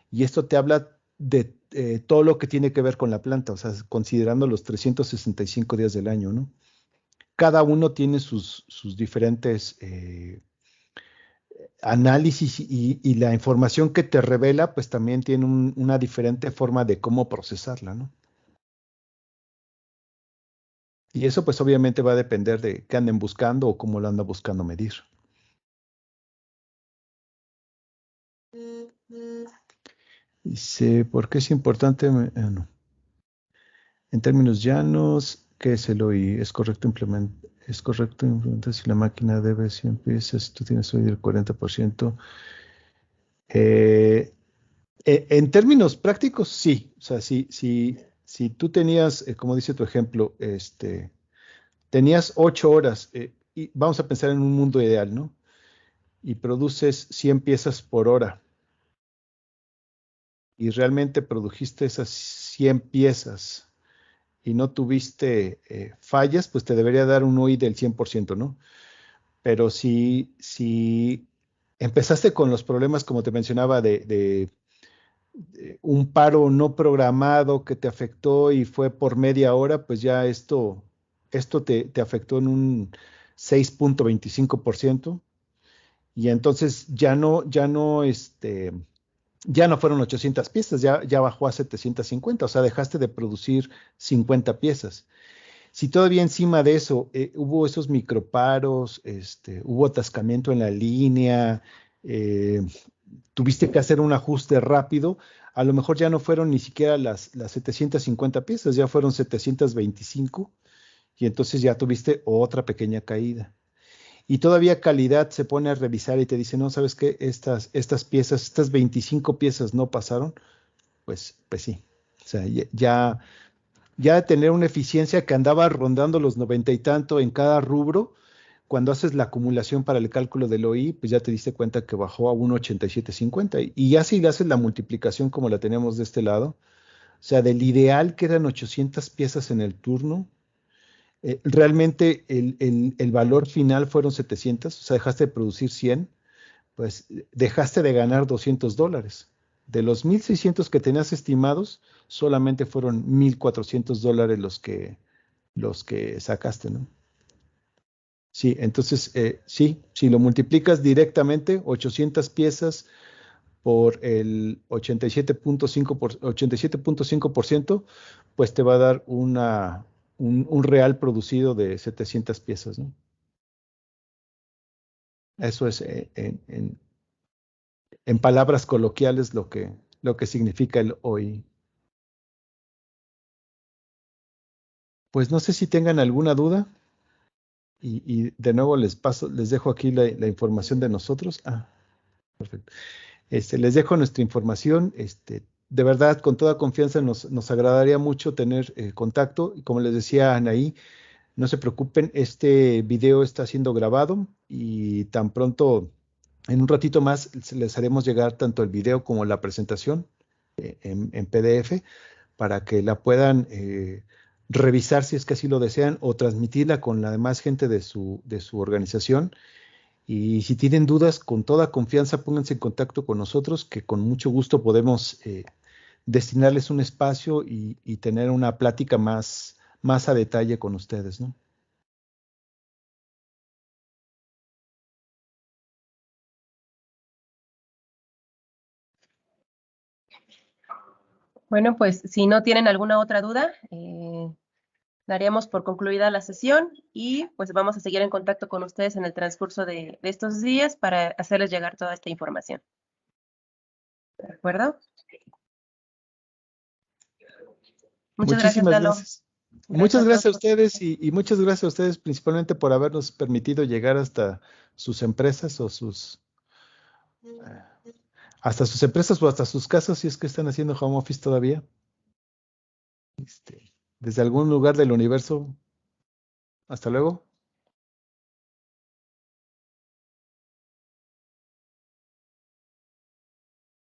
y esto te habla de todo lo que tiene que ver con la planta, o sea, considerando los 365 días del año, ¿no? Cada uno tiene sus diferentes análisis, y la información que te revela, pues también tiene una diferente forma de cómo procesarla, ¿no? Y eso pues obviamente va a depender de qué anden buscando o cómo lo andan buscando medir. Dice, ¿por qué es importante? No. En términos llanos, ¿qué es el OI? ¿Es correcto implementar si la máquina debe 100 piezas, si tú tienes OI del 40%? En términos prácticos, sí. O sea, si tú tenías, como dice tu ejemplo, tenías 8 horas, y vamos a pensar en un mundo ideal, ¿no? Y produces 100 piezas por hora, y realmente produjiste esas 100 piezas y no tuviste fallas, pues te debería dar un UI del 100%, ¿no? Pero si empezaste con los problemas, como te mencionaba, de un paro no programado que te afectó y fue por media hora, pues ya esto te afectó en un 6.25%, y entonces ya no fueron 800 piezas, ya bajó a 750, o sea, dejaste de producir 50 piezas. Si todavía encima de eso hubo esos microparos, hubo atascamiento en la línea, eh, tuviste que hacer un ajuste rápido, a lo mejor ya no fueron ni siquiera las 750 piezas, ya fueron 725, y entonces ya tuviste otra pequeña caída. Y todavía calidad se pone a revisar y te dice, no, ¿sabes qué? Estas piezas, estas 25 piezas no pasaron, pues sí. O sea, ya de tener una eficiencia que andaba rondando los 90 y tanto en cada rubro, cuando haces la acumulación para el cálculo del OI, pues ya te diste cuenta que bajó a 1.8750. Y ya si le haces la multiplicación como la tenemos de este lado, o sea, del ideal que eran 800 piezas en el turno, realmente el valor final fueron 700, o sea, dejaste de producir 100, pues dejaste de ganar $200. De los 1.600 que tenías estimados, solamente fueron $1.400 los que sacaste, ¿no? Sí, entonces, sí, si lo multiplicas directamente, 800 piezas por el 87.5%, pues te va a dar un real producido de 700 piezas, ¿no? Eso es en palabras coloquiales lo que significa el OI. Pues no sé si tengan alguna duda, y de nuevo les dejo aquí la información de nosotros. Perfecto. Les dejo nuestra información. De verdad, con toda confianza, nos agradaría mucho tener contacto. Y como les decía Anaí, no se preocupen, este video está siendo grabado, y tan pronto, en un ratito más, les haremos llegar tanto el video como la presentación en PDF, para que la puedan revisar si es que así lo desean, o transmitirla con la demás gente de su organización. Y si tienen dudas, con toda confianza pónganse en contacto con nosotros, que con mucho gusto podemos destinarles un espacio y tener una plática más a detalle con ustedes, ¿no? Bueno, pues si no tienen alguna otra duda, daríamos por concluida la sesión, y pues vamos a seguir en contacto con ustedes en el transcurso de estos días para hacerles llegar toda esta información. ¿De acuerdo? Muchas gracias, Muchísimas Lalo. gracias. Muchas gracias a todos. ustedes, y muchas gracias a ustedes principalmente por habernos permitido llegar hasta sus empresas o hasta sus empresas o hasta sus casas, si es que están haciendo home office todavía. Desde algún lugar del universo. Hasta luego.